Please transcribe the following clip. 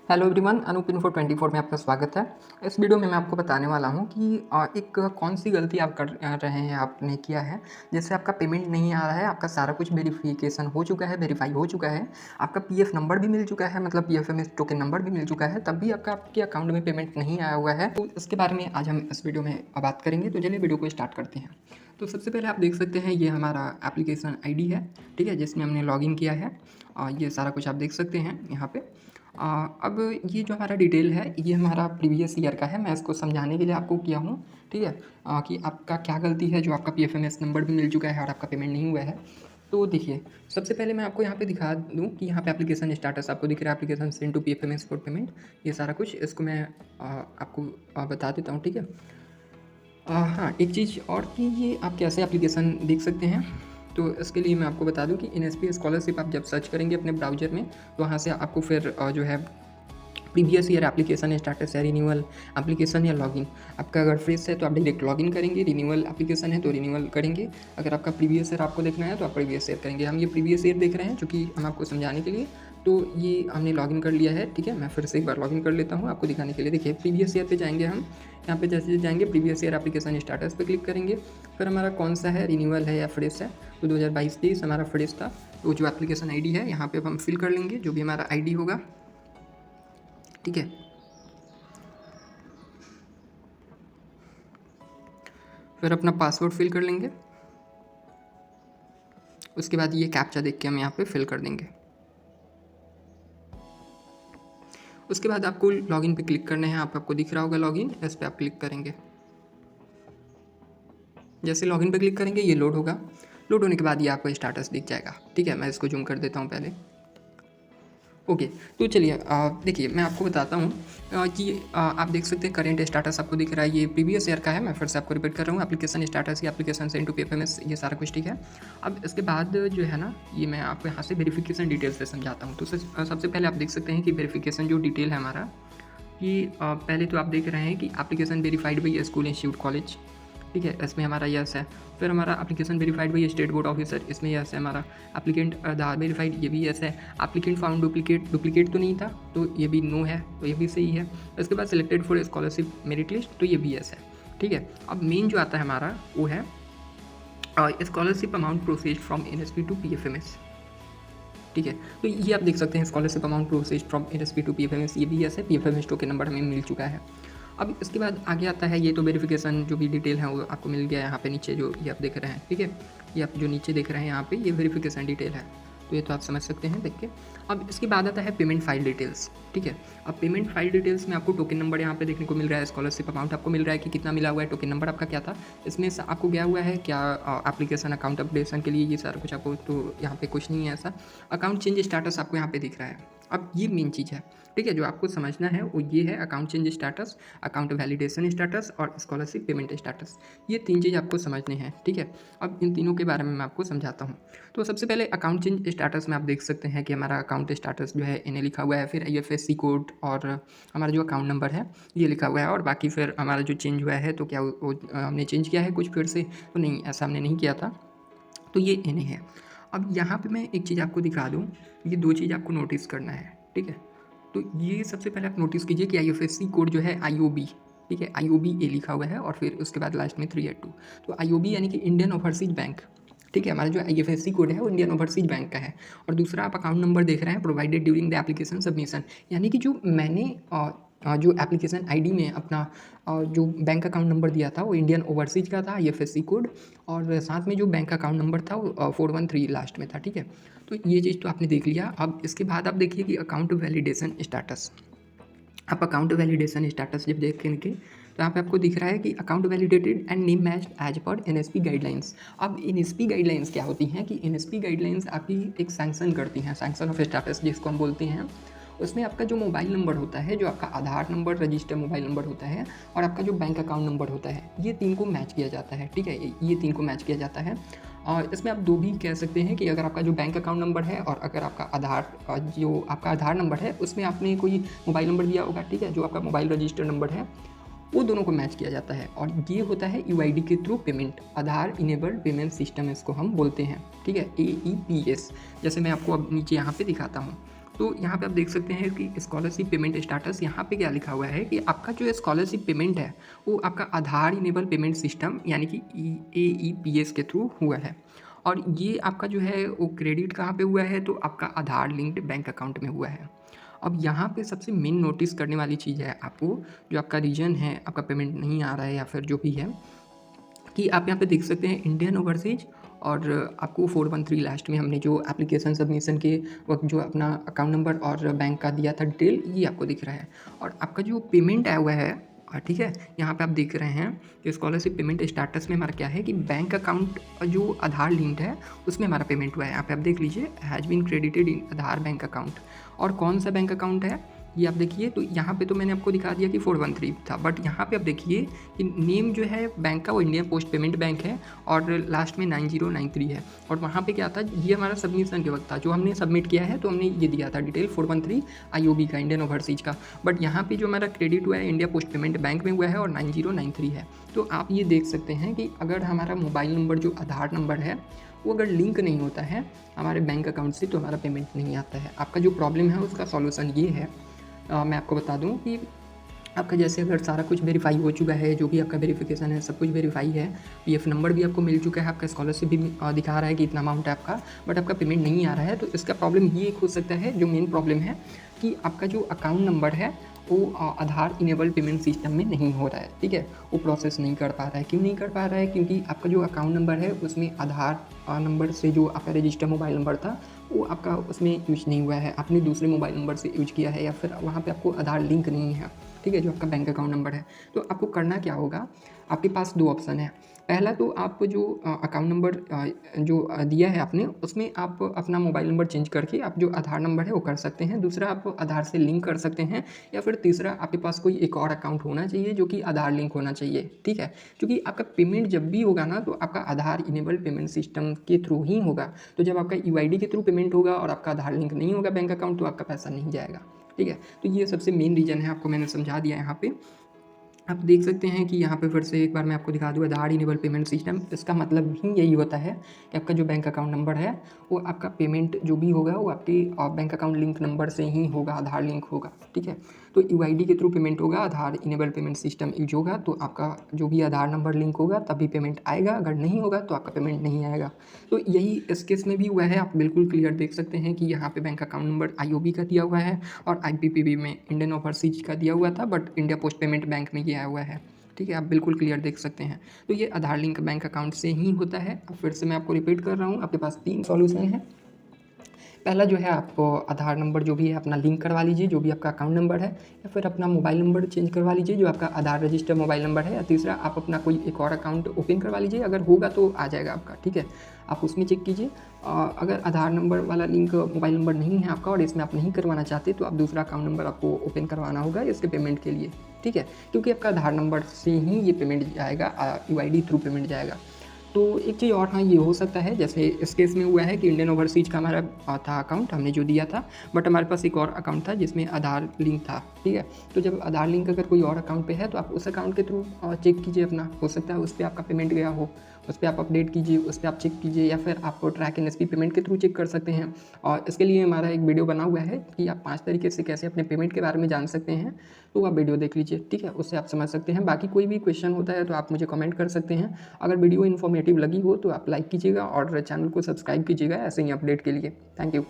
Hello everyone, Anoop info 24 में आपका स्वागत है। इस वीडियो में मैं आपको बताने वाला हूँ कि एक कौन सी गलती आप कर रहे हैं, आपने किया है, जिससे आपका पेमेंट नहीं आ रहा है। आपका सारा कुछ वेरिफिकेशन हो चुका है, वेरीफाई हो चुका है, आपका पीएफ नंबर भी मिल चुका है, मतलब पीएफएमएस टोकन नंबर भी मिल चुका है, तब भी आपके अकाउंट में पेमेंट नहीं आया हुआ है। तो इसके बारे में आज हम इस वीडियो में बात करेंगे। तो चलिए वीडियो को स्टार्ट करते हैं। तो सबसे पहले आप देख सकते हैं, ये हमारा एप्लीकेशन आईडी है, ठीक है, जिसमें हमने लॉगिन किया है। ये सारा कुछ आप देख सकते हैं यहाँ पे। अब ये जो हमारा डिटेल है, ये हमारा प्रीवियस ईयर का है। मैं इसको समझाने के लिए आपको किया हूँ, ठीक है, कि आपका क्या गलती है जो आपका पीएफएमएस नंबर भी मिल चुका है और आपका पेमेंट नहीं हुआ है। तो देखिए, सबसे पहले मैं आपको यहाँ पे दिखा दूँ कि यहाँ पे एप्लीकेशन स्टेटस आपको दिख रहा है, application send to PFMS for payment, ये सारा कुछ। इसको मैं आपको बता देता हूँ, ठीक है। हाँ, एक चीज़ और कि ये आप कैसे एप्लीकेशन देख सकते हैं, तो इसके लिए मैं आपको बता दूं कि एनएसपी स्कॉलरशिप आप जब सर्च करेंगे अपने ब्राउज़र में, तो वहाँ से आपको फिर जो है प्रीवियस ईयर एप्लीकेशन स्टेटस है, रिन्यूअल एप्लीकेशन या लॉगिन। आपका अगर फ्रेश है तो आप डायरेक्ट लॉगिन करेंगे, रिन्यूअल एप्लीकेशन है तो रिन्यूअल करेंगे। अगर आपका प्रीवियस ईयर आपको देखना है तो आप प्रीवियस ईयर करेंगे। हम ये प्रीवियस ईयर देख रहे हैं चूँकि हम आपको समझाने के लिए, तो ये हमने लॉगिन कर लिया है, ठीक है। मैं फिर से एक बार लॉगिन कर लेता हूँ आपको दिखाने के लिए। देखिए, प्रीवियस ईयर पे जाएंगे हम। यहाँ पे जैसे जाएंगे प्रीवियस ईयर एप्लीकेशन स्टेटस पे क्लिक करेंगे। फिर हमारा कौन सा है, रिन्यूअल है या फ्रेश है, तो 2022-23 हमारा फ्रेश था। तो जो एप्लीकेशन आईडी है यहाँ पे हम फिल कर लेंगे, जो भी हमारा आईडी होगा, ठीक है। फिर अपना पासवर्ड फिल कर लेंगे। उसके बाद ये कैप्चा देख के हम यहाँ पे फिल कर देंगे। उसके बाद आपको लॉगिन पे क्लिक करना है। आपको दिख रहा होगा लॉगिन, इस पर आप क्लिक करेंगे। जैसे लॉगिन पे क्लिक करेंगे ये लोड होगा। लोड होने के बाद ये आपको स्टेटस दिख जाएगा, ठीक है। मैं इसको जूम कर देता हूँ पहले। ओके, तो चलिए देखिए, मैं आपको बताता हूँ कि आप देख सकते हैं करेंट स्टेटस आपको दिख रहा है, ये प्रीवियस ईयर का है। मैं फिर से आपको रिपीट कर रहा हूँ, एप्लीकेशन स्टेटस या एप्लीकेशन सेंड टू पीएफएमएस, ये सारा कुछ ठीक है। अब इसके बाद जो है ना, ये मैं आपको यहाँ से वेरिफिकेशन डिटेल से समझाता हूँ। तो सबसे पहले आप देख सकते हैं कि वेरिफिकेशन जो डिटेल है हमारा, कि पहले तो आप देख रहे हैं कि application verified by school institute college, ठीक है, इसमें हमारा यस है। फिर हमारा application verified by state board officer, इसमें यस है हमारा। एप्लीकेंट आधार वेरीफाइड, ये भी यस है। एप्लीकेंट फाउंड डुप्लीकेट तो नहीं था, तो ये भी नो है, तो ये भी सही है। इसके बाद selected for scholarship merit list, तो ये भी यस है, ठीक है। अब मेन जो आता है हमारा वो है scholarship amount processed from NSP to PFMS, ठीक है। तो ये आप देख सकते हैं scholarship amount processed from NSP to PFMS, ये भी यस है। पीएफएमएस टोकन नंबर हमें मिल चुका है। अब इसके बाद आगे आता है, ये तो वेरिफिकेशन जो भी डिटेल है वो आपको मिल गया है। यहाँ पे नीचे जो ये आप देख रहे हैं, ठीक है, ये आप जो नीचे देख रहे हैं यहाँ पे, ये वेरिफिकेशन डिटेल है, तो ये तो आप समझ सकते हैं देख के। अब इसके बाद आता है पेमेंट फाइल डिटेल्स, ठीक है। अब पेमेंट फाइल डिटेल्स में आपको टोकन नंबर यहाँ पे देखने को मिल रहा है, स्कॉलरशिप अमाउंट आपको मिल रहा है कि कितना मिला हुआ है, टोकन नंबर आपका क्या था, इसमें आपको गया हुआ है क्या एप्लीकेशन अकाउंट अपडेशन के लिए, ये सारा कुछ आपको, तो यहाँ पे कुछ नहीं है ऐसा। अकाउंट चेंज स्टेटस आपको यहाँ पे दिख रहा है। अब ये मेन चीज़ है, ठीक है, जो आपको समझना है वो ये है, account change status, account validation status और स्कॉलरशिप पेमेंट स्टेटस, ये तीन चीज़ आपको समझने हैं, ठीक है। अब इन तीनों के बारे में मैं आपको समझाता हूँ। तो सबसे पहले अकाउंट चेंज स्टेटस में आप देख सकते हैं कि हमारा अकाउंट स्टेटस जो है इन्हें लिखा हुआ है, फिर आईएफएससी कोड और हमारा जो अकाउंट नंबर है ये लिखा हुआ है, और बाकी फिर हमारा जो चेंज हुआ है, तो क्या वो हमने चेंज किया है कुछ फिर से, तो नहीं, ऐसा हमने नहीं किया था, तो ये इन्हें है। अब यहाँ पे मैं एक चीज़ आपको दिखा दूँ, ये दो चीज़ आपको नोटिस करना है, ठीक है। तो ये सबसे पहले आप नोटिस कीजिए कि आईएफएससी कोड जो है IOB, ठीक है, IOB ए लिखा हुआ है, और फिर उसके बाद लास्ट में 382। तो IOB यानी कि इंडियन ओवरसीज बैंक, ठीक है। हमारा जो आईएफएससी कोड है वो इंडियन ओवरसीज बैंक का है। और दूसरा आप अकाउंट नंबर देख रहे हैं, provided during the application submission, यानी कि जो मैंने जो एप्लीकेशन आईडी में अपना जो बैंक अकाउंट नंबर दिया था वो इंडियन ओवरसीज का था, आईएफएससी कोड, और साथ में जो बैंक अकाउंट नंबर था वो 413 लास्ट में था, ठीक है। तो ये चीज़ तो आपने देख लिया। अब इसके बाद आप देखिए कि अकाउंट वैलिडेशन स्टेटस, आप अकाउंट वैलिडेशन स्टेटस जब देखेंगे तो यहाँ पे आपको दिख रहा है कि account validated and name matched as per NSP guidelines. अब एनएसपी गाइडलाइंस क्या होती हैं कि एनएसपी गाइडलाइंस आपकी एक सैंक्शन करती हैं, सैंक्शन ऑफ स्टेटस जिसको हम बोलते हैं। उसमें आपका जो मोबाइल नंबर होता है, जो आपका आधार नंबर रजिस्टर मोबाइल नंबर होता है, और आपका जो बैंक अकाउंट नंबर होता है, ये तीन को मैच किया जाता है, ठीक है, ये तीन को मैच किया जाता है। और इसमें आप दो भी कह सकते हैं कि अगर आपका जो बैंक अकाउंट नंबर है और अगर आपका जो आपका आधार नंबर है उसमें आपने कोई मोबाइल नंबर दिया होगा, ठीक है, जो आपका मोबाइल रजिस्टर नंबर है, वो दोनों को मैच किया जाता है। और ये होता है यूआईडी के थ्रू पेमेंट, आधार इनेबल्ड पेमेंट सिस्टम इसको हम बोलते हैं, ठीक है, AEPS। जैसे मैं आपको अब नीचे यहाँ पे दिखाता हूँ। तो यहाँ पे आप देख सकते हैं कि स्कॉलरशिप पेमेंट स्टाटस, यहाँ पे क्या लिखा हुआ है कि आपका जो स्कॉलरशिप पेमेंट है वो आपका आधार इनेबल पेमेंट सिस्टम यानी कि AEPS के थ्रू हुआ है। और ये आपका जो है वो क्रेडिट कहाँ पे हुआ है, तो आपका आधार लिंक्ड बैंक अकाउंट में हुआ है। अब यहाँ पे सबसे मेन नोटिस करने वाली चीज़ है आपको, जो आपका रीज़न है आपका पेमेंट नहीं आ रहा है या फिर जो भी है, कि आप यहाँ पे देख सकते हैं इंडियन ओवरसीज और आपको 413 लास्ट में हमने जो एप्लीकेशन सबमिशन के वक्त जो अपना अकाउंट नंबर और बैंक का दिया था डिटेल, ये आपको दिख रहा है। और आपका जो पेमेंट आया हुआ है ठीक है, यहाँ पे आप देख रहे हैं कि स्कॉलरशिप पेमेंट स्टाटस में हमारा क्या है कि बैंक अकाउंट जो आधार लिंक्ड है उसमें हमारा पेमेंट हुआ है। यहाँ पे आप देख लीजिए has been credited in Aadhaar bank account. और कौन सा बैंक अकाउंट है ये आप देखिए, तो यहाँ पे तो मैंने आपको दिखा दिया कि 413 था, बट यहाँ पे आप देखिए कि नेम जो है बैंक का वो इंडियन पोस्ट पेमेंट बैंक है और लास्ट में 9093 है। और वहाँ पे क्या था, ये हमारा सबमिशन के वक्त था जो हमने सबमिट किया है, तो हमने ये दिया था डिटेल 413 IOB का, इंडियन ओवरसीज का। बट यहाँ पे जो हमारा क्रेडिट हुआ है इंडिया पोस्ट पेमेंट बैंक में हुआ है और 9093 है। तो आप ये देख सकते हैं कि अगर हमारा मोबाइल नंबर जो आधार नंबर है वो अगर लिंक नहीं होता है हमारे बैंक अकाउंट से, तो हमारा पेमेंट नहीं आता है। आपका जो प्रॉब्लम है उसका सॉल्यूशन ये है, मैं आपको बता दूं कि आपका जैसे अगर सारा कुछ वेरीफाई हो चुका है, जो भी आपका वेरिफिकेशन है सब कुछ वेरीफाई है, PF नंबर भी आपको मिल चुका है, आपका स्कॉलरशिप भी दिखा रहा है कि इतना अमाउंट है आपका, बट आपका पेमेंट नहीं आ रहा है, तो इसका प्रॉब्लम ये एक हो सकता है, जो मेन प्रॉब्लम है कि आपका जो अकाउंट नंबर है वो आधार इनेबल पेमेंट सिस्टम में नहीं हो रहा है। ठीक है, वो प्रोसेस नहीं कर पा रहा है। क्यों नहीं कर पा रहा है? क्योंकि आपका जो अकाउंट नंबर है उसमें आधार नंबर से जो आपका रजिस्टर मोबाइल नंबर था वो आपका उसमें यूज नहीं हुआ है, आपने दूसरे मोबाइल नंबर से यूज किया है, या फिर वहाँ पे आपको आधार लिंक नहीं है। ठीक है, जो आपका बैंक अकाउंट नंबर है। तो आपको करना क्या होगा, आपके पास दो ऑप्शन है। पहला तो आप जो अकाउंट नंबर जो दिया है आपने, उसमें आप अपना मोबाइल नंबर चेंज करके आप जो आधार नंबर है वो कर सकते हैं। दूसरा, आप आधार से लिंक कर सकते हैं, या फिर तीसरा आपके पास कोई एक और अकाउंट होना चाहिए जो कि आधार लिंक होना चाहिए। ठीक है, क्योंकि आपका पेमेंट जब भी होगा ना, तो आपका आधार इनेबल पेमेंट सिस्टम के थ्रू ही होगा। तो जब आपका UID के थ्रू पेमेंट होगा और आपका आधार लिंक नहीं होगा बैंक अकाउंट, तो आपका पैसा नहीं जाएगा। ठीक है, तो ये सबसे मेन रीज़न है, आपको मैंने समझा दिया यहाँ पे। आप देख सकते हैं कि यहाँ पे फिर से एक बार मैं आपको दिखा दूँ, आधार इनेबल पेमेंट सिस्टम, इसका मतलब ही यही होता है कि आपका जो बैंक अकाउंट नंबर है वो आपका पेमेंट जो भी होगा वो आपके बैंक अकाउंट लिंक नंबर से ही होगा, आधार लिंक होगा। ठीक है, तो UID के थ्रू पेमेंट होगा, आधार इनेबल पेमेंट सिस्टम यूज होगा, तो आपका जो भी आधार नंबर लिंक होगा तभी पेमेंट आएगा, अगर नहीं होगा तो आपका पेमेंट नहीं आएगा। तो यही इस केस में भी हुआ है। आप बिल्कुल क्लियर देख सकते हैं कि यहाँ पे बैंक अकाउंट नंबर IOB का दिया हुआ है और IPPB में इंडियन ओवरसीज का दिया हुआ था, but India post payment bank में ये आया हुआ है। ठीक है, आप बिल्कुल क्लियर देख सकते हैं। तो ये आधार लिंक बैंक अकाउंट से ही होता है। अब फिर से मैं आपको रिपीट कर रहा हूँ, आपके पास 3 सॉल्यूशन है। पहला जो है, आप आधार नंबर जो भी है अपना लिंक करवा लीजिए, जो भी आपका अकाउंट नंबर है, या फिर अपना मोबाइल नंबर चेंज करवा लीजिए जो आपका आधार रजिस्टर मोबाइल नंबर है, या तीसरा आप अपना कोई एक और अकाउंट ओपन करवा लीजिए, अगर होगा तो आ जाएगा आपका। ठीक है, आप उसमें चेक कीजिए। अगर आधार नंबर वाला लिंक मोबाइल नंबर नहीं है आपका और इसमें आप नहीं करवाना चाहते, तो आप दूसरा अकाउंट नंबर आपको ओपन करवाना होगा इसके पेमेंट के लिए। ठीक है, क्योंकि आपका आधार नंबर से ही ये पेमेंट जाएगा, UID थ्रू पेमेंट जाएगा। तो एक चीज़ और, हाँ, ये हो सकता है जैसे इस केस में हुआ है कि इंडियन ओवरसीज का हमारा था अकाउंट, हमने जो दिया था, बट हमारे पास एक और अकाउंट था जिसमें आधार लिंक था। ठीक है, तो जब आधार लिंक अगर कोई और अकाउंट पे है तो आप उस अकाउंट के थ्रू चेक कीजिए अपना, हो सकता है उस पर आपका पेमेंट गया हो, उस पर आप अपडेट कीजिए, उस पर आप चेक कीजिए, या फिर आप ट्रैक NSP पेमेंट के थ्रू चेक कर सकते हैं। और इसके लिए हमारा एक वीडियो बना हुआ है कि आप 5 तरीके से कैसे अपने पेमेंट के बारे में जान सकते हैं, तो आप वीडियो देख लीजिए। ठीक है, उससे आप समझ सकते हैं। बाकी कोई भी क्वेश्चन होता है तो आप मुझे कमेंट कर सकते हैं। अगर वीडियो इन्फॉर्मेटिव लगी हो तो आप लाइक कीजिएगा और चैनल को सब्सक्राइब कीजिएगा ऐसे ही अपडेट के लिए। Thank you.